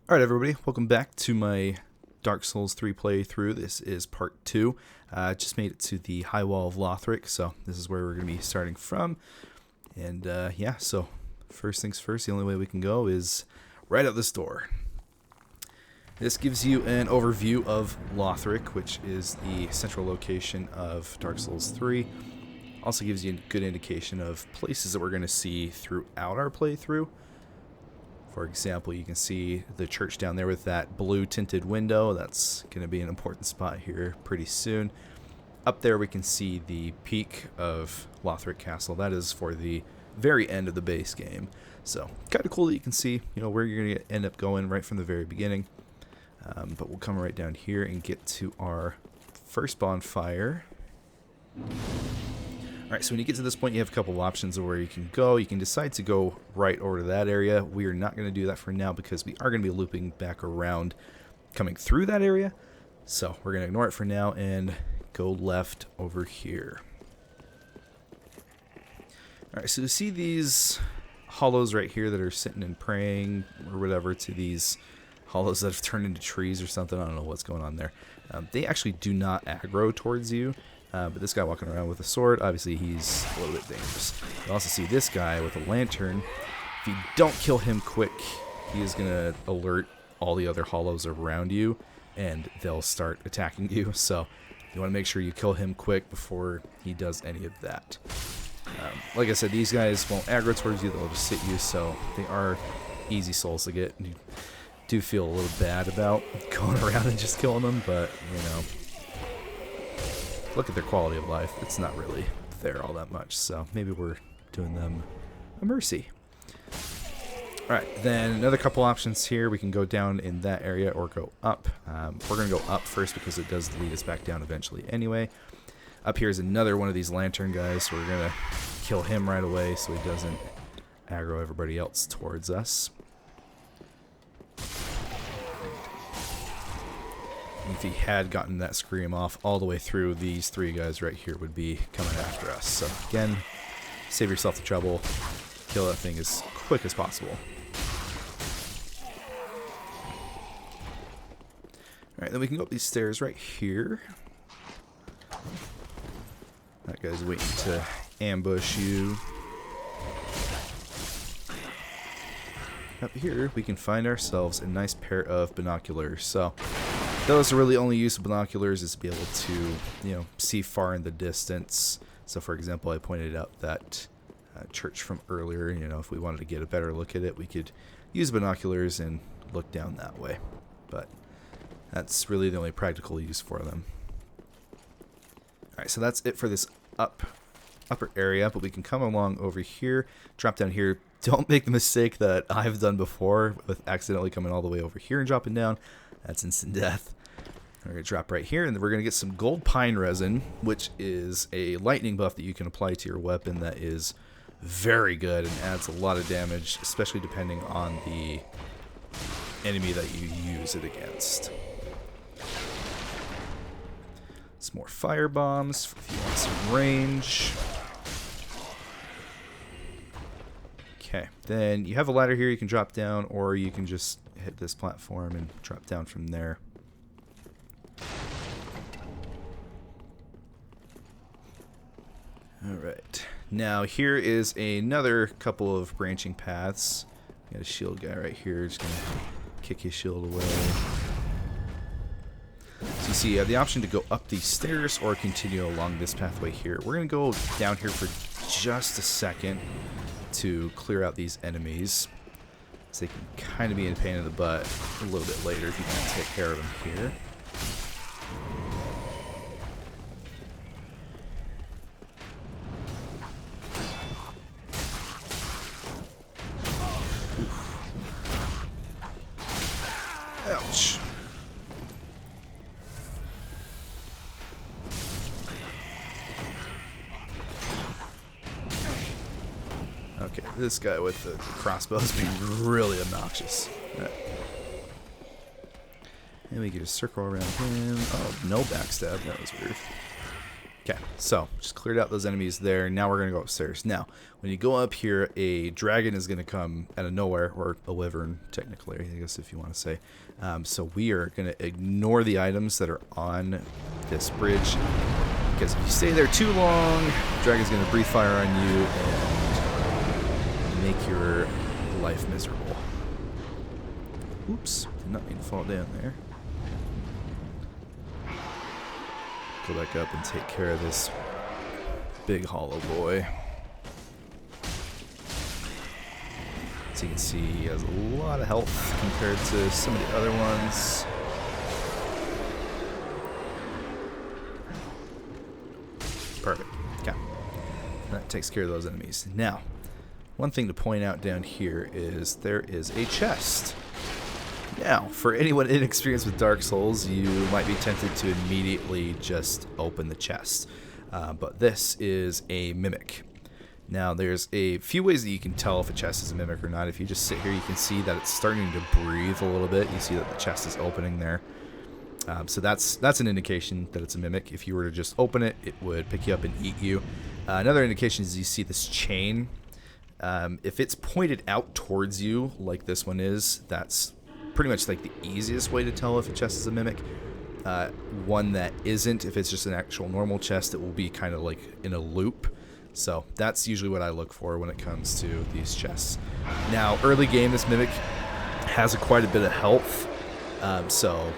Alright everybody, welcome back to my Dark Souls 3 playthrough. This is part 2. Just made it to the High Wall of Lothric, so this is where we're going to be starting from. And yeah, so first things first, the only way we can go is right out this door. This gives you an overview of Lothric, which is the central location of Dark Souls 3. Also gives you a good indication of places that we're going to see throughout our playthrough. For example, you can see the church down there with that blue tinted window. That's going to be an important spot here pretty soon. Up there we can see the peak of Lothric Castle. That is for the very end of the base game. So kind of cool that you can see, where you're going to end up going right from the very beginning. But we'll come right down here and get to our first bonfire. Alright, so when you get to this point, you have a couple of options of where you can go. You can decide to go right over to that area. We are not going to do that for now because we are going to be looping back around coming through that area. So we're going to ignore it for now and go left over here. Alright, so you see these hollows right here that are sitting and praying or whatever to these hollows that have turned into trees or something. I don't know what's going on there. They actually do not aggro towards you. But this guy walking around with a sword, obviously he's a little bit dangerous. You also see this guy with a lantern. If you don't kill him quick, he is going to alert all the other hollows around you, and they'll start attacking you. So you want to make sure you kill him quick before he does any of that. Like I said, these guys won't aggro towards you, they'll just sit you, so they are easy souls to get. You do feel a little bad about going around and just killing them, but, look at their quality of life. It's not really there all that much, so maybe we're doing them a mercy. Alright, then another couple options here. We can go down in that area or go up. We're going to go up first because it does lead us back down eventually anyway. Up here is another one of these lantern guys, so we're going to kill him right away so he doesn't aggro everybody else towards us. If he had gotten that scream off all the way through, these three guys right here would be coming after us. So again, save yourself the trouble, kill that thing as quick as possible. Alright, then we can go up these stairs right here. That guy's waiting to ambush you. Up here, we can find ourselves a nice pair of binoculars. So those are really only use of binoculars is to be able to, see far in the distance. So, for example, I pointed out that church from earlier. If we wanted to get a better look at it, we could use binoculars and look down that way. But that's really the only practical use for them. Alright, so that's it for this upper area, but we can come along over here, drop down here. Don't make the mistake that I've done before with accidentally coming all the way over here and dropping down. That's instant death. We're going to drop right here, and then we're going to get some gold pine resin, which is a lightning buff that you can apply to your weapon that is very good and adds a lot of damage, especially depending on the enemy that you use it against. Some more fire bombs if you want some range. Okay, then you have a ladder here you can drop down, or you can just hit this platform and drop down from there. Alright, now here is another couple of branching paths. Got a shield guy right here, just gonna kick his shield away. So you see you have the option to go up these stairs or continue along this pathway here. We're gonna go down here for just a second to clear out these enemies. So they can kind of be a pain in the butt a little bit later if you can take care of them here. Ouch. Okay, this guy with the crossbow is being really obnoxious. Right. And we can just circle around him. Oh, no backstab. That was weird. Okay, so just cleared out those enemies there. Now we're going to go upstairs. Now, when you go up here, a dragon is going to come out of nowhere, or a wyvern, technically, I guess if you want to say. So we are going to ignore the items that are on this bridge, because if you stay there too long, the dragon's going to breathe fire on you and make your life miserable. Oops, did not mean to fall down there. Go back up and take care of this big hollow boy. So you can see he has a lot of health compared to some of the other ones. Perfect. Okay. That takes care of those enemies. Now, one thing to point out down here is there is a chest. Now, for anyone inexperienced with Dark Souls, you might be tempted to immediately just open the chest. But this is a mimic. Now, there's a few ways that you can tell if a chest is a mimic or not. If you just sit here, you can see that it's starting to breathe a little bit. You see that the chest is opening there. So that's an indication that it's a mimic. If you were to just open it, it would pick you up and eat you. Another indication is you see this chain. If it's pointed out towards you, like this one is, that's pretty much like the easiest way to tell if a chest is a mimic. One that isn't, if it's just an actual normal chest, it will be kind of like in a loop. So that's usually what I look for when it comes to these chests. Now, early game, this mimic has quite a bit of health, so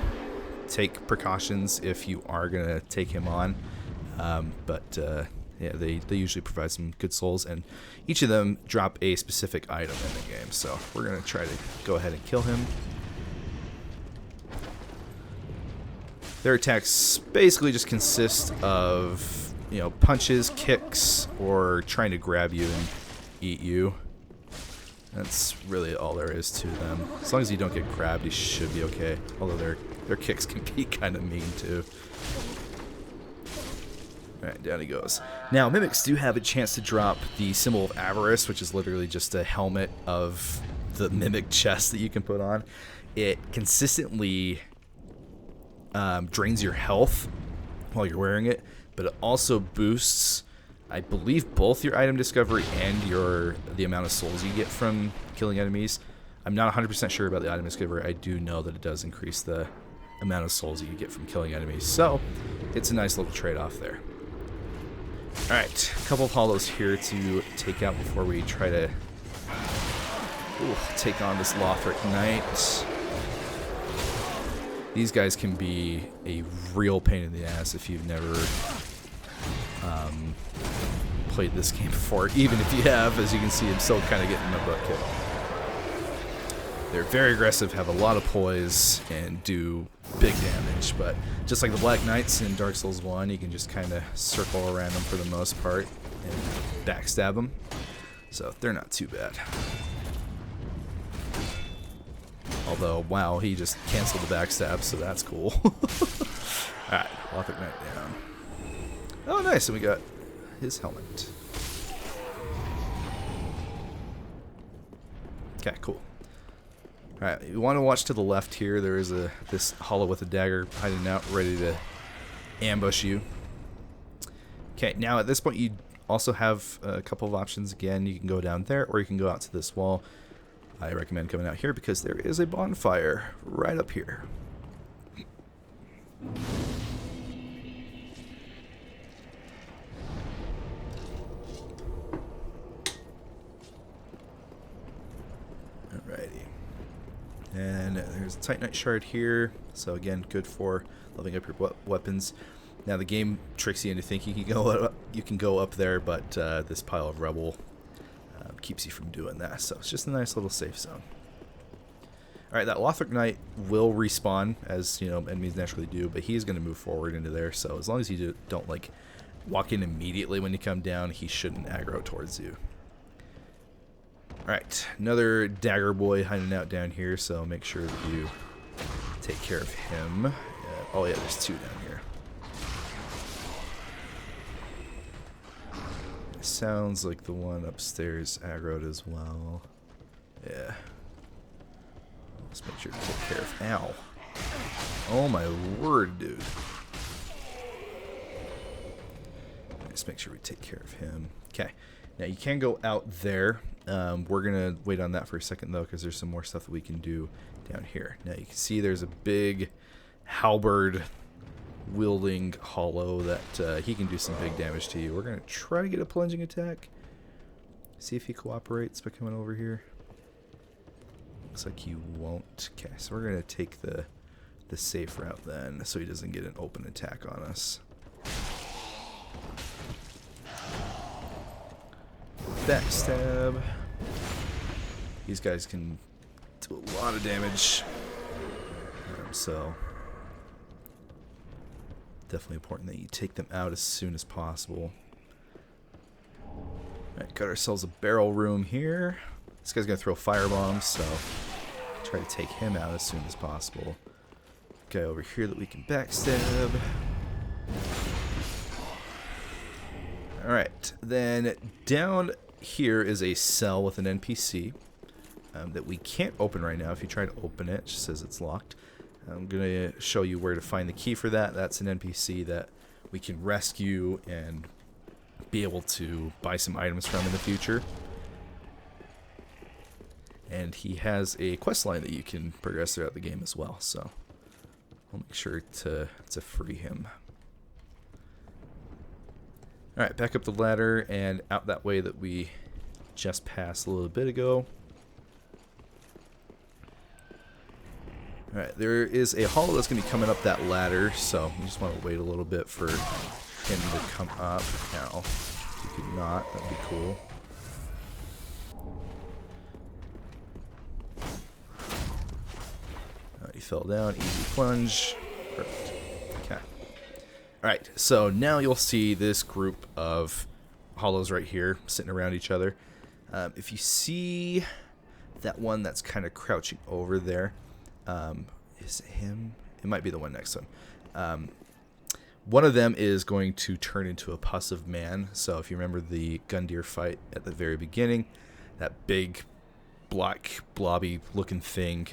take precautions if you are going to take him on. Yeah, they usually provide some good souls, and each of them drop a specific item in the game. So we're going to try to go ahead and kill him. Their attacks basically just consist of, you know, punches, kicks, or trying to grab you and eat you. That's really all there is to them. As long as you don't get grabbed, you should be okay. Although their kicks can be kind of mean too. Alright, down he goes. Now, mimics do have a chance to drop the symbol of avarice, which is literally just a helmet of the mimic chest that you can put on. It consistently drains your health while you're wearing it, but it also boosts, I believe, both your item discovery and the amount of souls you get from killing enemies. I'm not 100% sure about the item discovery. I do know that it does increase the amount of souls that you get from killing enemies, so it's a nice little trade-off there. Alright, a couple of hollows here to take out before we try to take on this Lothric Knight. These guys can be a real pain in the ass if you've never played this game before. Even if you have, as you can see, I'm still kind of getting my butt kicked. They're very aggressive, have a lot of poise, and do big damage. But just like the Black Knights in Dark Souls 1, you can just kind of circle around them for the most part and backstab them. So they're not too bad. Although, wow, he just canceled the backstab, so that's cool. Alright, Lothric Knight down. Oh, nice, and we got his helmet. Okay, cool. Alright, you want to watch to the left here. There is this hollow with a dagger hiding out, ready to ambush you. Okay, now at this point you also have a couple of options. Again, you can go down there, or you can go out to this wall. I recommend coming out here because there is a bonfire right up here. Alrighty. And there's a Titanite shard here. So again, good for leveling up your weapons. Now the game tricks you into thinking you can go up there, but this pile of rubble keeps you from doing that. So it's just a nice little safe zone. Alright, that Lothric Knight will respawn, as you know enemies naturally do, but he's going to move forward into there. So as long as you don't like walk in immediately when you come down, he shouldn't aggro towards you. Alright, another dagger boy hiding out down here, so make sure that you take care of him. Oh yeah, there's two down here. Sounds like the one upstairs aggroed as well. Yeah. Let's make sure to take care of. Ow. Oh my word, dude. just make sure we take care of him. Okay. Now you can go out there. We're going to wait on that for a second, though, because there's some more stuff that we can do down here. Now you can see there's a big halberd wielding hollow that he can do some big damage to you. We're going to try to get a plunging attack. See if he cooperates by coming over here. Looks like he won't. Okay, so we're going to take the safe route then, so he doesn't get an open attack on us. Backstab. These guys can do a lot of damage. So definitely important that you take them out as soon as possible. Alright, got ourselves a barrel room here. This guy's going to throw firebombs, so try to take him out as soon as possible. Guy over here that we can backstab. Alright, then down here is a cell with an NPC that we can't open right now. If you try to open it, it just says it's locked. I'm going to show you where to find the key for that. That's an NPC that we can rescue and be able to buy some items from in the future. And he has a quest line that you can progress throughout the game as well, so I'll make sure to free him. Alright, back up the ladder and out that way that we just passed a little bit ago. Alright, there is a hollow that's going to be coming up that ladder, so we just want to wait a little bit for him to come up. Now, if you could not, that'd be cool. He fell down, easy plunge. Perfect. Okay. Alright, so now you'll see this group of hollows right here sitting around each other. If you see that one that's kind of crouching over there, is it him? It might be the one next to him. One of them is going to turn into a pus of man. So if you remember the Gundyr fight at the very beginning, that big black blobby looking thing,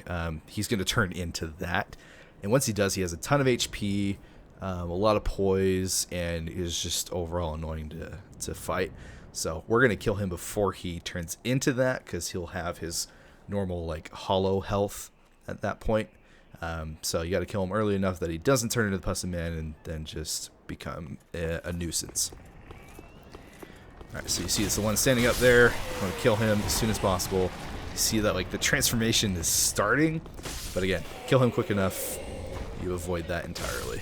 he's going to turn into that. And once he does, he has a ton of HP, a lot of poise, and is just overall annoying to fight. So we're going to kill him before he turns into that, because he'll have his normal like hollow health at that point. So you got to kill him early enough that he doesn't turn into the pus of man and then just become a nuisance. Alright, so you see it's the one standing up there. I want to kill him as soon as possible. You see that like the transformation is starting, but again, kill him quick enough, you avoid that entirely.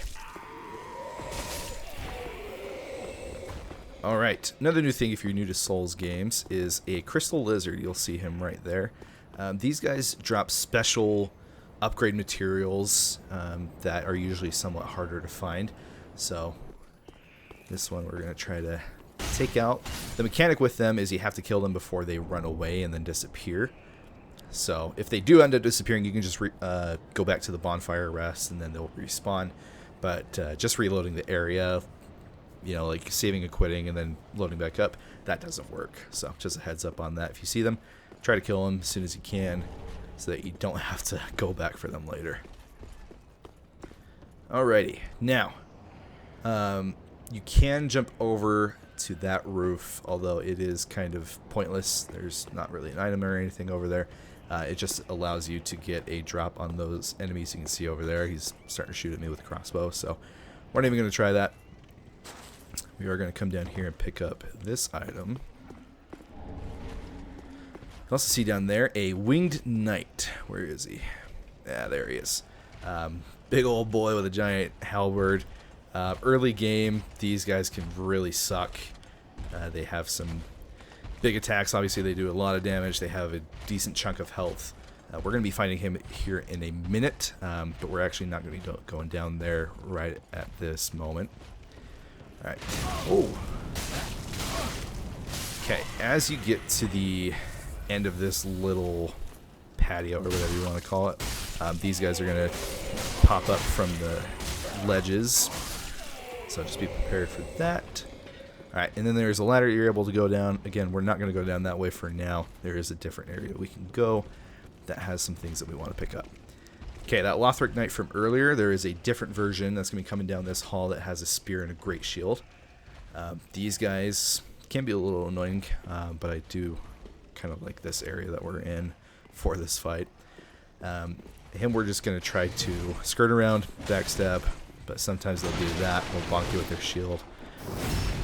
Alright, another new thing if you're new to Souls games is a crystal lizard. You'll see him right there. These guys drop special upgrade materials that are usually somewhat harder to find. So this one we're going to try to take out. The mechanic with them is you have to kill them before they run away and then disappear. So if they do end up disappearing, you can just go back to the bonfire, rest, and then they'll respawn. But just reloading the area, you know, like saving and quitting and then loading back up, that doesn't work. So just a heads up on that. If you see them, try to kill them as soon as you can so that you don't have to go back for them later. Alrighty, now you can jump over to that roof, although it is kind of pointless. There's not really an item or anything over there. It just allows you to get a drop on those enemies you can see over there. He's starting to shoot at me with a crossbow, so we're not even going to try that. We are going to come down here and pick up this item. You also see down there a winged knight. Where is he? Yeah, there he is. Big old boy with a giant halberd. Early game, these guys can really suck. They have some big attacks. Obviously, they do a lot of damage. They have a decent chunk of health. We're going to be fighting him here in a minute, but we're actually not going to be going down there right at this moment. All right. Oh. Okay, as you get to the end of this little patio, or whatever you want to call it, these guys are going to pop up from the ledges. So just be prepared for that. Alright, and then there's a ladder you're able to go down. Again, we're not going to go down that way for now. There is a different area we can go that has some things that we want to pick up. Okay, that Lothric Knight from earlier, there is a different version that's going to be coming down this hall that has a spear and a great shield. These guys can be a little annoying, but I do kind of like this area that we're in for this fight. Him, we're just going to try to skirt around, backstab, but sometimes they'll do that. They'll bonk you with their shield.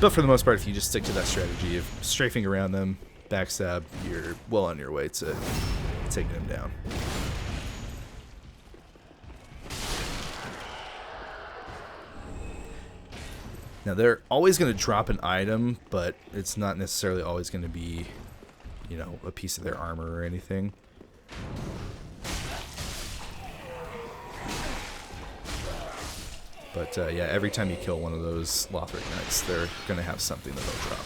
But for the most part, if you just stick to that strategy of strafing around them, backstab, you're well on your way to taking them down. Now, they're always going to drop an item, but it's not necessarily always going to be, you know, a piece of their armor or anything. But yeah, every time you kill one of those Lothric Knights, they're going to have something that they'll drop.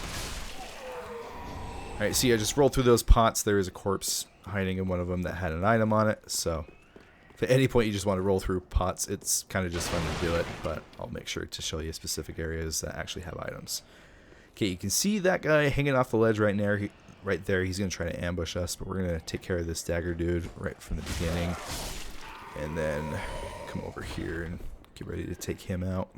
Alright, so yeah, just roll through those pots. There is a corpse hiding in one of them that had an item on it, so if at any point you just want to roll through pots, it's kind of just fun to do it, but I'll make sure to show you specific areas that actually have items. Okay, you can see that guy hanging off the ledge right there. Right there, he's going to try to ambush us, but we're going to take care of this dagger dude right from the beginning, and then come over here and get ready to take him out.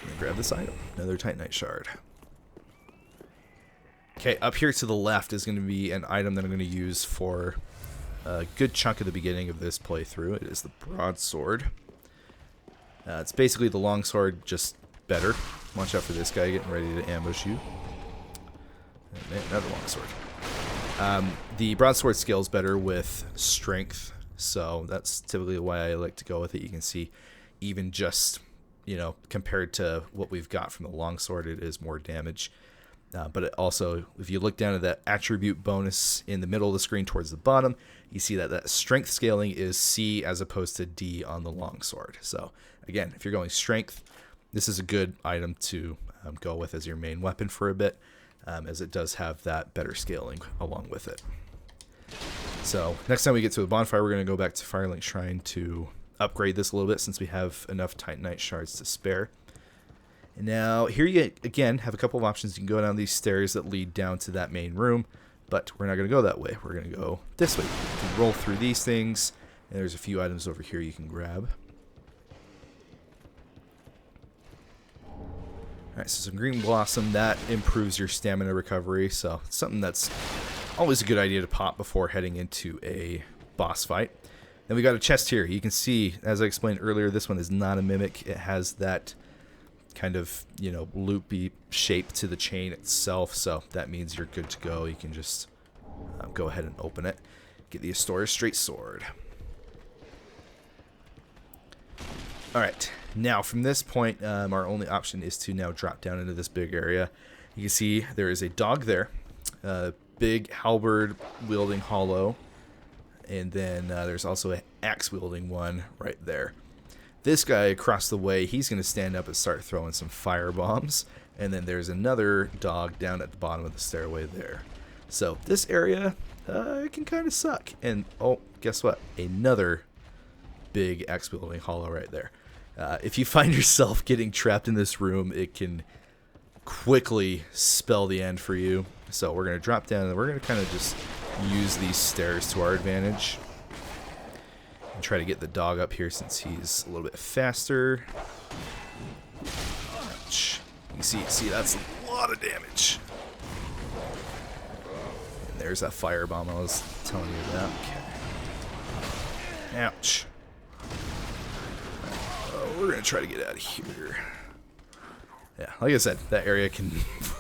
And grab this item, another Titanite shard. Okay, up here to the left is going to be an item that I'm going to use for a good chunk of the beginning of this playthrough. It is the Broadsword. It's basically the longsword, just better. Watch out for this guy getting ready to ambush you. And another longsword. The Broadsword scales better with strength, so that's typically why I like to go with it. You can see even just, you know, compared to what we've got from the longsword, it is more damage. But it also, if you look down at that attribute bonus in the middle of the screen towards the bottom, you see that that strength scaling is C as opposed to D on the longsword. So again, if you're going strength, this is a good item to go with as your main weapon for a bit, as it does have that better scaling along with it. So next time we get to the bonfire, we're going to go back to Firelink Shrine to upgrade this a little bit since we have enough Titanite shards to spare. And now, here you, again, have a couple of options. You can go down these stairs that lead down to that main room, but we're not going to go that way. We're going to go this way. You can roll through these things, and there's a few items over here you can grab. Alright, so some green blossom, that improves your stamina recovery, so it's something that's always a good idea to pop before heading into a boss fight. Then we got a chest here. You can see, as I explained earlier, this one is not a mimic. It has that kind of, you know, loopy shape to the chain itself, so that means you're good to go. You can just go ahead and open it. Get the Estus straight sword. Alright, now from this point, our only option is to now drop down into this big area. You can see there is a dog there, big halberd wielding hollow, and then there's also an axe wielding one right there. This guy across the way, he's going to stand up and start throwing some fire bombs. And then there's another dog down at the bottom of the stairway there. So this area, it can kind of suck. And, oh, guess what? Another big axe-wielding hollow right there. If you find yourself getting trapped in this room, it can quickly spell the end for you. So we're going to drop down and we're going to kind of just use these stairs to our advantage. Try to get the dog up here since he's a little bit faster. Ouch. You see that's a lot of damage. And there's that firebomb I was telling you about. Okay. Ouch. We're gonna try to get out of here. Yeah, like I said, that area can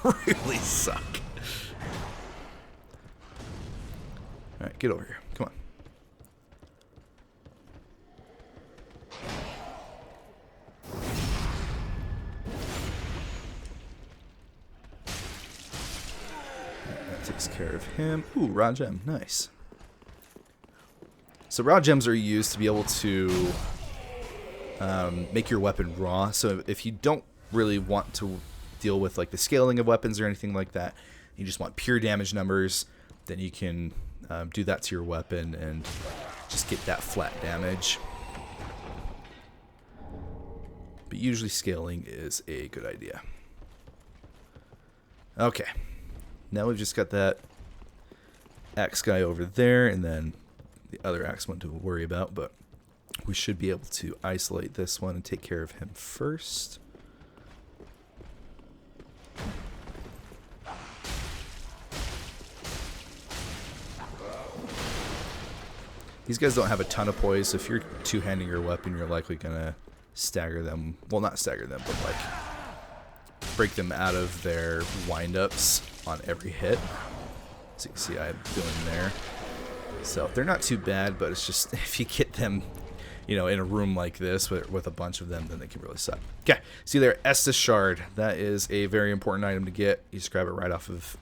really suck. Alright, get over here. Come on. Takes care of him. Ooh, raw gem. Nice. So raw gems are used to be able to make your weapon raw. So if you don't really want to deal with like the scaling of weapons or anything like that, you just want pure damage numbers, then you can do that to your weapon and just get that flat damage. But usually scaling is a good idea. Okay. Now we've just got that axe guy over there, and then the other axe one to worry about, but we should be able to isolate this one and take care of him first. These guys don't have a ton of poise, so if you're two-handing your weapon, you're likely going to stagger them. Well, not stagger them, but like break them out of their wind-ups on every hit. So you can see I'm doing there. So they're not too bad, but it's just if you get them, you know, in a room like this with a bunch of them, then they can really suck. Okay, see there, Estus Shard. That is a very important item to get. You just grab it right off of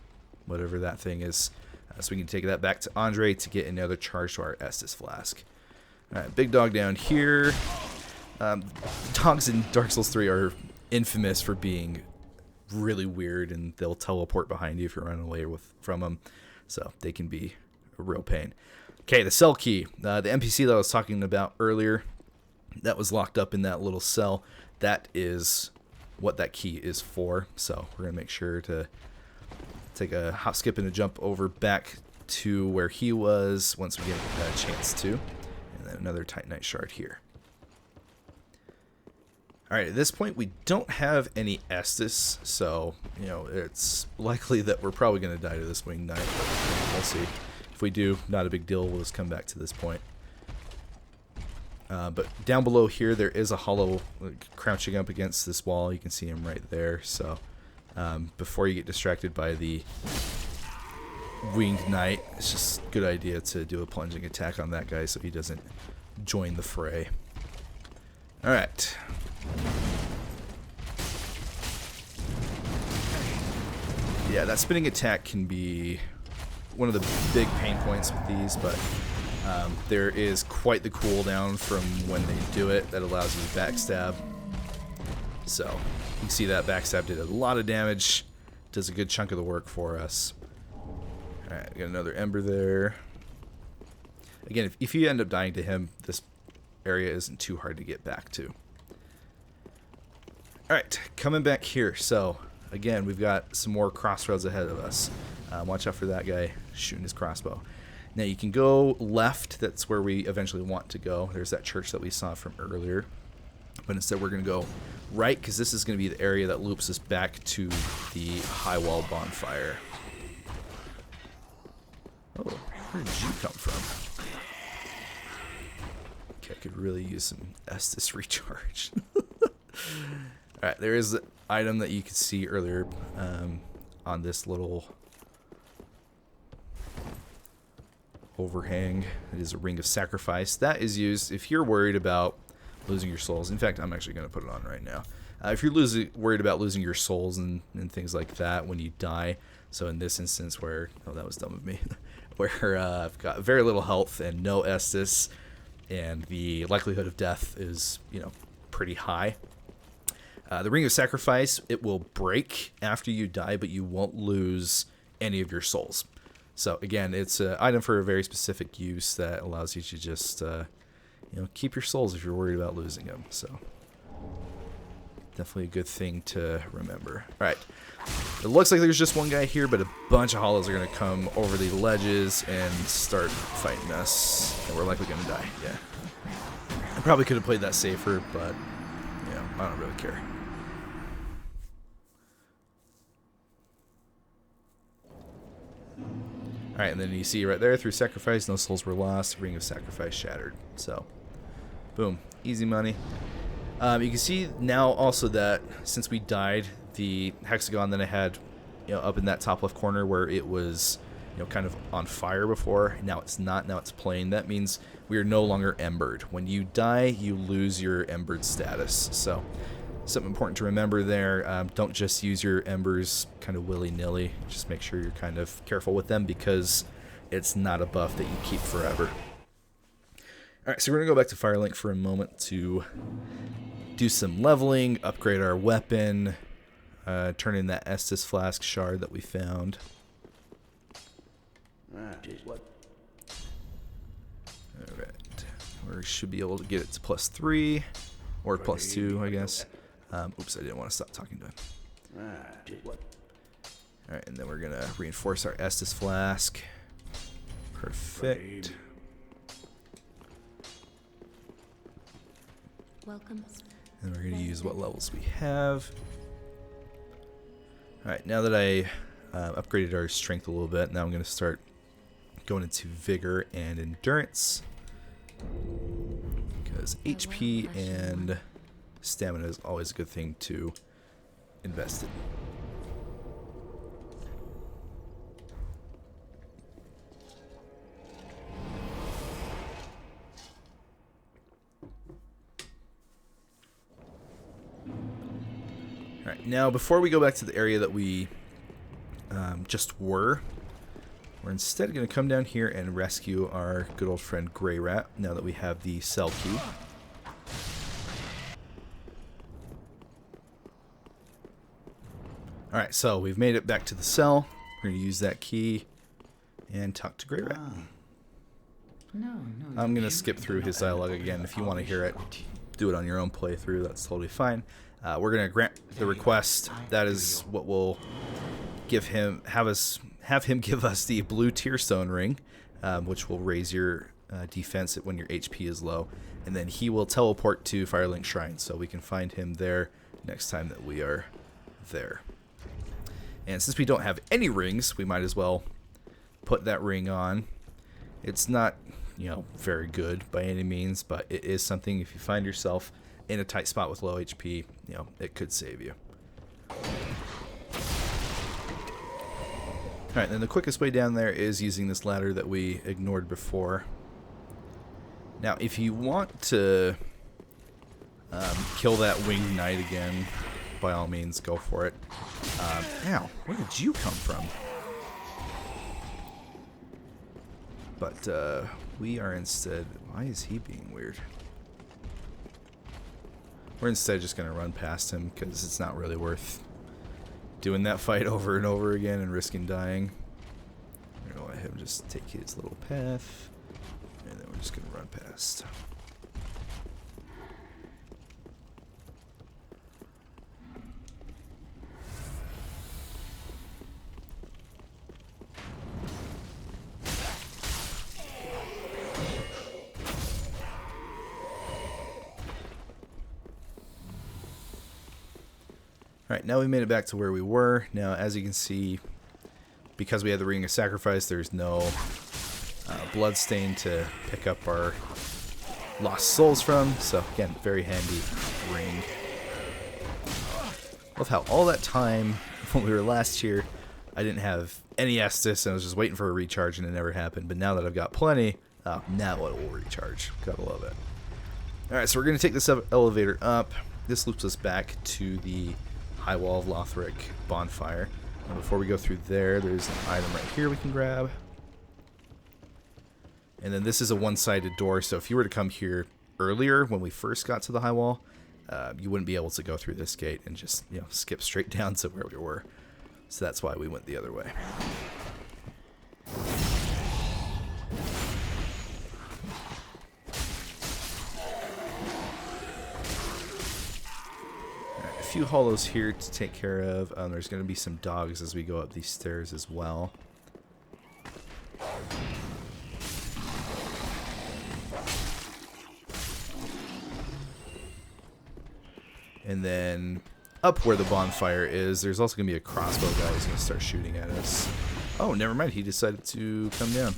whatever that thing is. So we can take that back to Andre to get another charge to our Estus Flask. Alright, big dog down here. Dogs in Dark Souls 3 are infamous for being really weird, and they'll teleport behind you if you're running away from them. So they can be a real pain. Okay, the cell key. The NPC that I was talking about earlier, that was locked up in that little cell. That is what that key is for. So we're going to make sure to take a hop, skip, and a jump over back to where he was once we get a chance to. And then another Titanite shard here. Alright, at this point we don't have any Estus, so, you know, it's likely that we're probably going to die to this Winged Knight. We'll see. If we do, not a big deal, we'll just come back to this point. But down below here there is a hollow crouching up against this wall. You can see him right there, so before you get distracted by the Winged Knight, it's just a good idea to do a plunging attack on that guy so he doesn't join the fray. Alright. Yeah, that spinning attack can be one of the big pain points with these, but there is quite the cooldown from when they do it that allows you to backstab. So you can see that backstab did a lot of damage, does a good chunk of the work for us. Alright, got another ember there. Again, if you end up dying to him, this area isn't too hard to get back to. Alright, coming back here. So, again, we've got some more crossroads ahead of us. Watch out for that guy shooting his crossbow. Now, you can go left. That's where we eventually want to go. There's that church that we saw from earlier. But instead, we're going to go right, because this is going to be the area that loops us back to the High Wall Bonfire. Oh, where did you come from? Okay, I could really use some Estus recharge. Alright, there is an item that you could see earlier on this little overhang. It is a ring of sacrifice. That is used if you're worried about losing your souls. In fact, I'm actually going to put it on right now. If you're worried about losing your souls and things like that when you die, so in this instance where, oh, that was dumb of me, where I've got very little health and no Estus, and the likelihood of death is, you know, pretty high. The Ring of Sacrifice, it will break after you die, but you won't lose any of your souls. So again, it's an item for a very specific use that allows you to just, you know, keep your souls if you're worried about losing them. So definitely a good thing to remember. All right, it looks like there's just one guy here, but a bunch of hollows are going to come over the ledges and start fighting us, and we're likely going to die. Yeah, I probably could have played that safer, but you know, I don't really care. Alright, and then you see right there, through sacrifice, no souls were lost, Ring of Sacrifice shattered. So, boom, easy money. You can see now also that since we died, the hexagon that I had, you know, up in that top left corner where it was, you know, kind of on fire before, now it's not, now it's plain. That means we are no longer embered. When you die, you lose your embered status. So, something important to remember there. Don't just use your embers kind of willy-nilly. Just make sure you're kind of careful with them because it's not a buff that you keep forever. Alright, so we're going to go back to Firelink for a moment to do some leveling, upgrade our weapon, turn in that Estus Flask shard that we found. Alright. We should be able to get it to +3, or +2, I guess. Oops, I didn't want to stop talking to him. Alright, and then we're going to reinforce our Estus Flask. Perfect. Welcome. And we're going to use what levels we have. Alright, now that I upgraded our strength a little bit, now I'm going to start going into vigor and endurance. Because HP and stamina is always a good thing to invest in. Alright, now before we go back to the area that we just were, we're instead going to come down here and rescue our good old friend Greirat, now that we have the cell key. Alright, so we've made it back to the cell. We're going to use that key and talk to Greirat. I'm going to skip through his dialogue again. If you want to hear it, do it on your own playthrough. That's totally fine. We're going to grant the request. That is what will give him, have him give us the blue Tearstone ring, which will raise your defense when your HP is low. And then he will teleport to Firelink Shrine, so we can find him there next time that we are there. And since we don't have any rings, we might as well put that ring on. It's not, you know, very good by any means, but it is something. If you find yourself in a tight spot with low HP, you know, it could save you. Alright, then the quickest way down there is using this ladder that we ignored before. Now, if you want to kill that winged knight again, by all means, go for it. Ow, where did you come from? But we are instead... Why is he being weird? We're instead just going to run past him, because it's not really worth doing that fight over and over again and risking dying. We're going to let him just take his little path, and then we're just going to run past. Alright, now we made it back to where we were. Now, as you can see, because we have the Ring of Sacrifice, there's no bloodstain to pick up our lost souls from. So, again, very handy ring. Love how all that time when we were last here, I didn't have any Estus, and I was just waiting for a recharge, and it never happened. But now that I've got plenty, now it will recharge. Gotta love it. Alright, so we're going to take this elevator up. This loops us back to the High Wall of Lothric Bonfire. And before we go through there, there's an item right here we can grab. And then this is a one-sided door, so if you were to come here earlier when we first got to the High Wall, you wouldn't be able to go through this gate and just, you know, skip straight down to where we were. So that's why we went the other way. A few hollows here to take care of. There's going to be some dogs as we go up these stairs as well. And then up where the bonfire is, there's also going to be a crossbow guy who's going to start shooting at us. Oh, never mind. He decided to come down.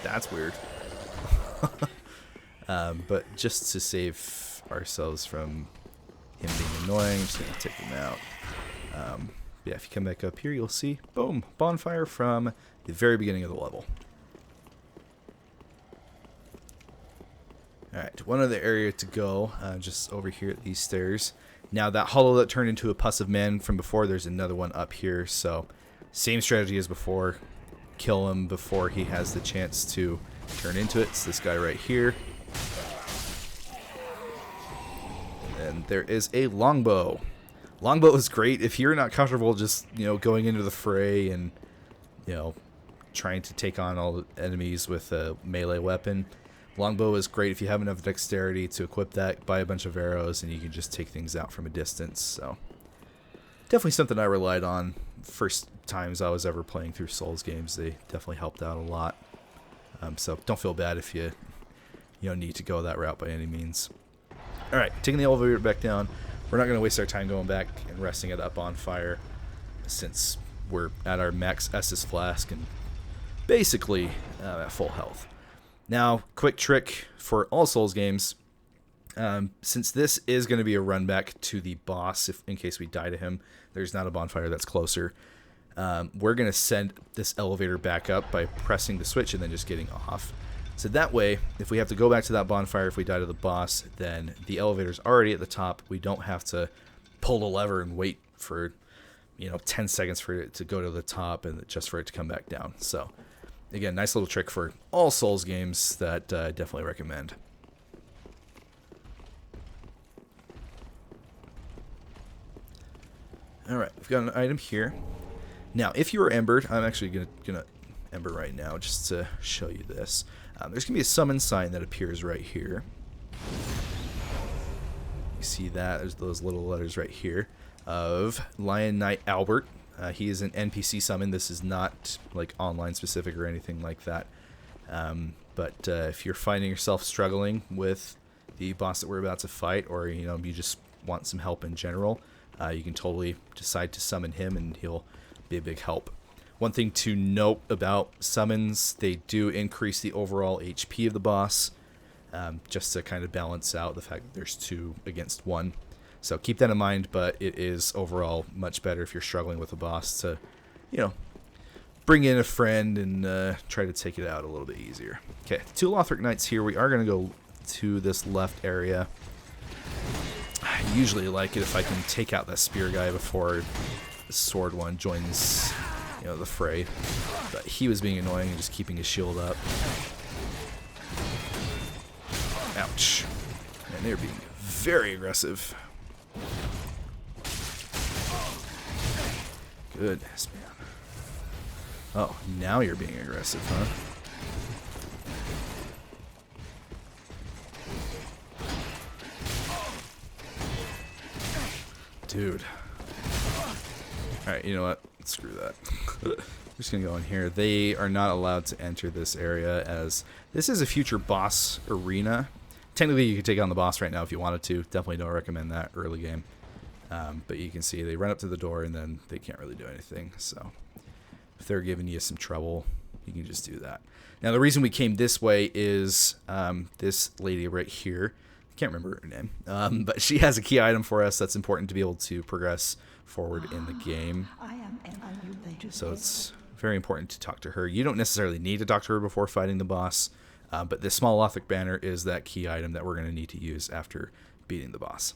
That's weird. But just to save ourselves from him being annoying, I'm just going to take him out. Yeah, if you come back up here, you'll see, boom, bonfire from the very beginning of the level. Alright, one other area to go, just over here at these stairs. Now, that hollow that turned into a pus of men from before, there's another one up here, so same strategy as before. Kill him before he has the chance to turn into it. It's this guy right here. And there is a longbow. Longbow is great if you're not comfortable just, you know, going into the fray and, you know, trying to take on all the enemies with a melee weapon. Longbow is great if you have enough dexterity to equip that, buy a bunch of arrows, and you can just take things out from a distance. So definitely something I relied on first times I was ever playing through Souls games. They definitely helped out a lot. So don't feel bad if you need to go that route by any means. Alright, taking the elevator back down. We're not going to waste our time going back and resting at that bonfire since we're at our max Estus Flask and basically at full health. Now, quick trick for all Souls games. Since this is going to be a run back to the boss, if in case we die to him, there's not a bonfire that's closer. We're going to send this elevator back up by pressing the switch and then just getting off. So that way, if we have to go back to that bonfire, if we die to the boss, then the elevator's already at the top. We don't have to pull the lever and wait for 10 seconds for it to go to the top and just for it to come back down. So again, nice little trick for all Souls games that I definitely recommend. Alright, we've got an item here. Now, if you are embered, I'm actually gonna ember right now just to show you this. There's going to be a summon sign that appears right here. You see that? There's those little letters right here of Lion Knight Albert. He is an NPC summon. This is not like online specific or anything like that. But if you're finding yourself struggling with the boss that we're about to fight, or you just want some help in general, you can totally decide to summon him and he'll be a big help. One thing to note about summons, they do increase the overall HP of the boss, just to kind of balance out the fact that there's 2 against 1. So keep that in mind, but it is overall much better if you're struggling with a boss to, bring in a friend and try to take it out a little bit easier. Okay, 2 Lothric Knights here. We are going to go to this left area. I usually like it if I can take out that spear guy before the sword one joins the fray, but he was being annoying and just keeping his shield up. Ouch. And they're being very aggressive. Goodness, man. Oh, now you're being aggressive, huh? Dude. Alright, you know what? Screw that. I'm just going to go in here. They are not allowed to enter this area as this is a future boss arena. Technically, you could take on the boss right now if you wanted to. Definitely don't recommend that early game. But you can see they run up to the door and then they can't really do anything. So if they're giving you some trouble, you can just do that. Now, the reason we came this way is this lady right here. I can't remember her name. But she has a key item for us that's important to be able to progress forward in the game. So it's very important to talk to her. You don't necessarily need to talk to her before fighting the boss, but this small Lothric banner is that key item that we're going to need to use after beating the boss.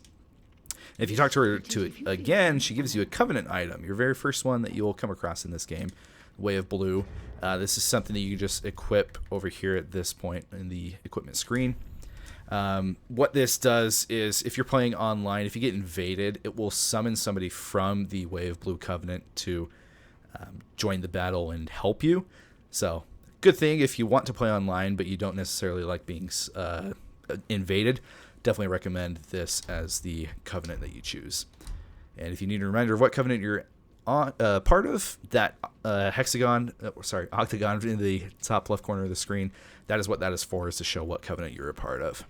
If you talk to her again, she gives you a covenant item, your very first one that you'll come across in this game, Way of Blue. This is something that you can just equip over here at this point in the equipment screen. What this does is if you're playing online, if you get invaded, it will summon somebody from the Way of Blue Covenant to join the battle and help you. So good thing if you want to play online but you don't necessarily like being invaded, definitely recommend this as the covenant that you choose. And if you need a reminder of what covenant you're part of, that octagon in the top left corner of the screen, that is what that is for, is to show what covenant you're a part of.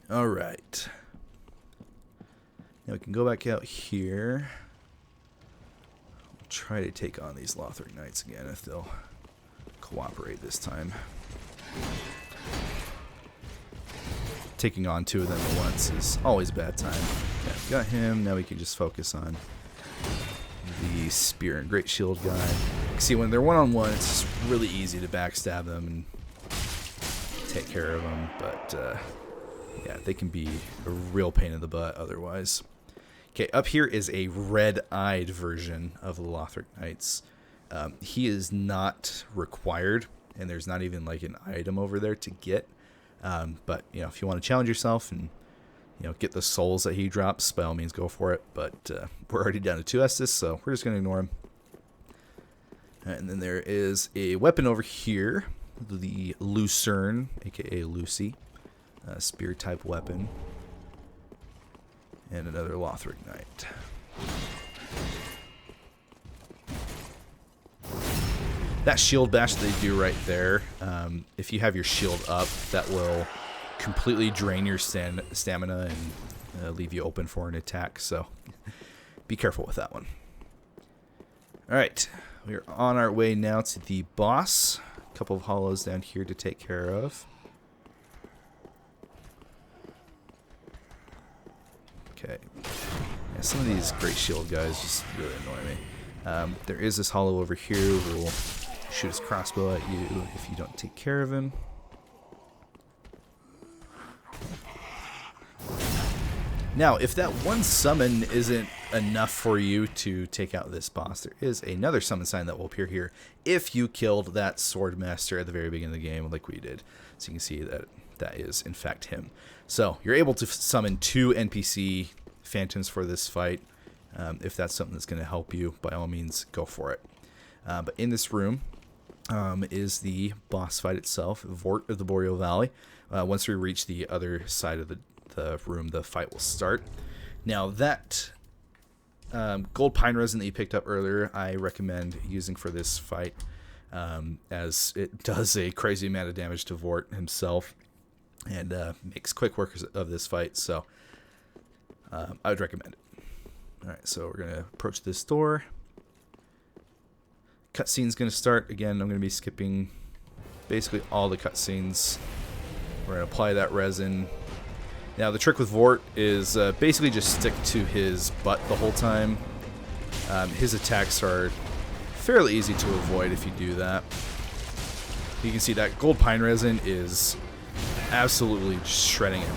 All right. Now we can go back out here. We'll try to take on these Lothric Knights again if they'll cooperate this time. Taking on 2 of them at once is always a bad time. Okay, we got him. Now we can just focus on the spear and great shield guy. See, when they're one-on-one, it's really easy to backstab them and take care of them, but yeah, they can be a real pain in the butt otherwise. Okay, up here is a red-eyed version of the Lothric Knights. He is not required, and there's not even like an item over there to get. But if you want to challenge yourself and get the souls that he drops, by all means go for it. But we're already down to 2 Estus, so we're just going to ignore him. And then there is a weapon over here, the Lucerne, aka Lucy, spear type weapon, and another Lothric Knight. That shield bash they do right there, if you have your shield up, that will completely drain your stamina and leave you open for an attack, so be careful with that one. Alright, we are on our way now to the boss. A couple of hollows down here to take care of. Okay. Yeah, some of these Great Shield guys just really annoy me. There is this hollow over here who will shoot his crossbow at you if you don't take care of him. Now, if that one summon isn't enough for you to take out this boss, there is another summon sign that will appear here if you killed that sword master at the very beginning of the game like we did. So you can see that that is, in fact, him. So you're able to summon 2 NPC phantoms for this fight. If that's something that's going to help you, by all means, go for it. But in this room is the boss fight itself, Vordt of the Boreal Valley. Once we reach the other side of the room, the fight will start. Now that gold pine resin that you picked up earlier, I recommend using for this fight, as it does a crazy amount of damage to Vordt himself and makes quick work of this fight, so I would recommend it. Alright, so we're going to approach this door. Cutscene's going to start. Again, I'm going to be skipping basically all the cutscenes. We're going to apply that resin. Now, the trick with Vordt is basically just stick to his butt the whole time. His attacks are fairly easy to avoid if you do that. You can see that gold pine resin is absolutely shredding him.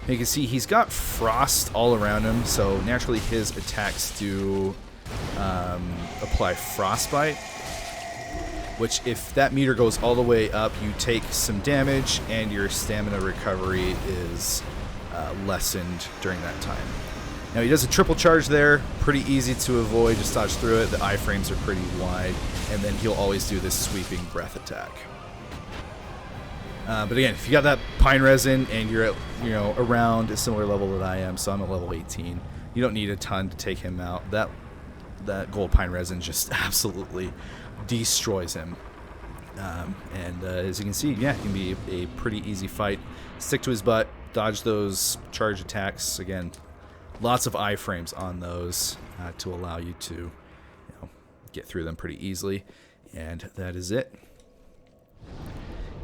You can see he's got frost all around him, so naturally his attacks do apply frostbite, which if that meter goes all the way up, you take some damage and your stamina recovery is lessened during that time. Now he does a triple charge there, pretty easy to avoid, just dodge through it. The iframes are pretty wide, and then he'll always do this sweeping breath attack. But again, if you got that pine resin and you're at, around a similar level that I am, so I'm at level 18, you don't need a ton to take him out. That gold pine resin just absolutely destroys him. As you can see, yeah, it can be a pretty easy fight. Stick to his butt, dodge those charge attacks. Again, lots of iframes on those to allow you to get through them pretty easily. And that is it.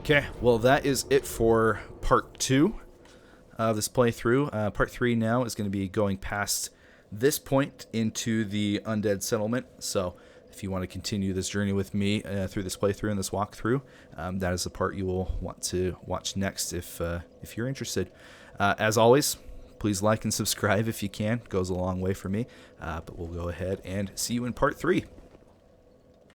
Okay, well that is it for part 2 of this playthrough. Part 3 now is going to be going past this point into the undead settlement. So if you want to continue this journey with me through this playthrough and this walkthrough, that is the part you will want to watch next if you're interested. As always, please like and subscribe if you can. It goes a long way for me. But we'll go ahead and see you in part 3.